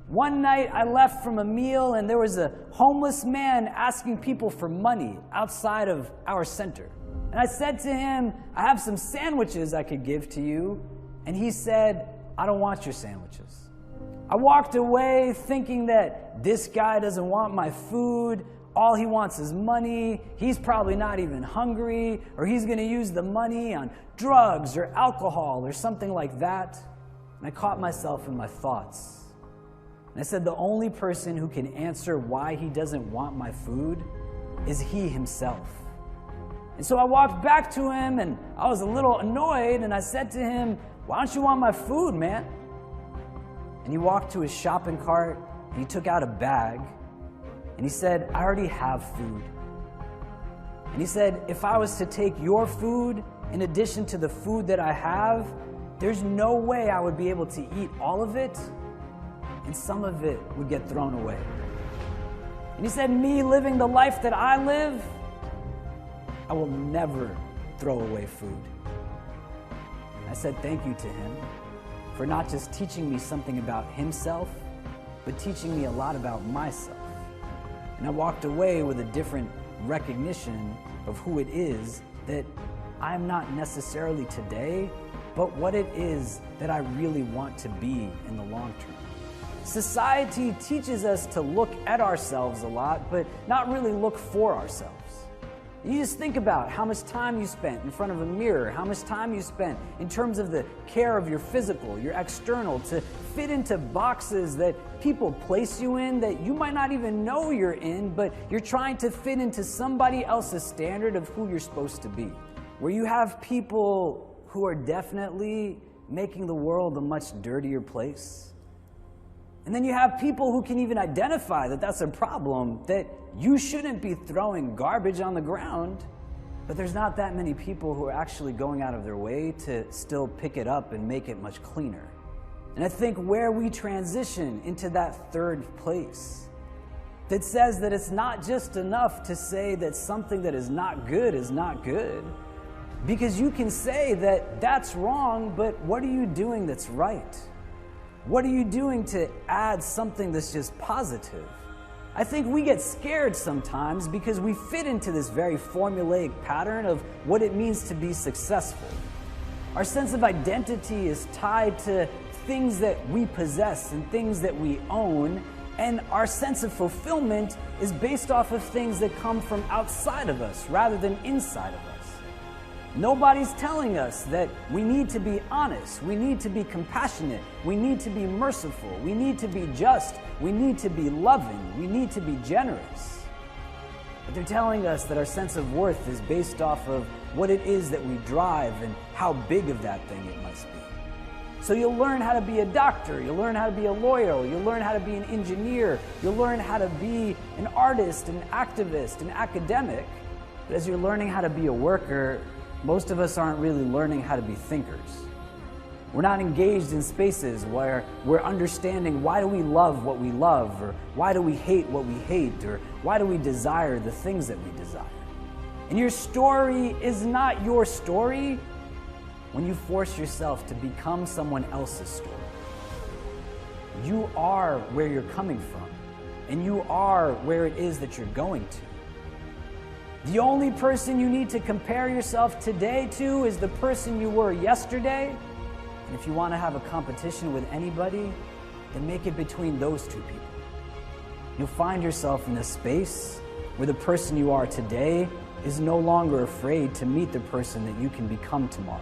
One night I left from a meal and there was a homeless man asking people for money outside of our center. And I said to him, I have some sandwiches I could give to you. And he said, I don't want your sandwiches. I walked away thinking that this guy doesn't want my food. All he wants is money. He's probably not even hungry, or he's going to use the money on drugs or alcohol or something like that. And I caught myself in my thoughts. And I said, the only person who can answer why he doesn't want my food is he himself. And so I walked back to him and I was a little annoyed and I said to him, why don't you want my food, man? And he walked to his shopping cart and he took out a bag and he said, I already have food. And he said, if I was to take your food in addition to the food that I have, there's no way I would be able to eat all of it, and some of it would get thrown away. And he said, me living the life that I live, I will never throw away food. I said thank you to him for not just teaching me something about himself, but teaching me a lot about myself. And I walked away with a different recognition of who it is that I'm not necessarily today, but what it is that I really want to be in the long term. Society teaches us to look at ourselves a lot, but not really look for ourselves. You just think about how much time you spent in front of a mirror, how much time you spent in terms of the care of your physical, your external, to fit into boxes that people place you in that you might not even know you're in, but you're trying to fit into somebody else's standard of who you're supposed to be. Where you have people who are definitely making the world a much dirtier place. And then you have people who can even identify that that's a problem, that you shouldn't be throwing garbage on the ground, but there's not that many people who are actually going out of their way to still pick it up and make it much cleaner. And I think where we transition into that third place, that says that it's not just enough to say that something that is not good, because you can say that that's wrong, but what are you doing that's right? What are you doing to add something that's just positive? I think we get scared sometimes because we fit into this very formulaic pattern of what it means to be successful. Our sense of identity is tied to things that we possess and things that we own, and our sense of fulfillment is based off of things that come from outside of us rather than inside of us. Nobody's telling us that we need to be honest, we need to be compassionate, we need to be merciful, we need to be just, we need to be loving, we need to be generous. But they're telling us that our sense of worth is based off of what it is that we drive and how big of that thing it must be. So you'll learn how to be a doctor, you'll learn how to be a lawyer, you'll learn how to be an engineer, you'll learn how to be an artist, an activist, an academic. But as you're learning how to be a worker, most of us aren't really learning how to be thinkers. We're not engaged in spaces where we're understanding why do we love what we love, or why do we hate what we hate, or why do we desire the things that we desire. And your story is not your story when you force yourself to become someone else's story. You are where you're coming from, and you are where it is that you're going to. The only person you need to compare yourself today to is the person you were yesterday. And if you want to have a competition with anybody, then make it between those two people. You'll find yourself in a space where the person you are today is no longer afraid to meet the person that you can become tomorrow.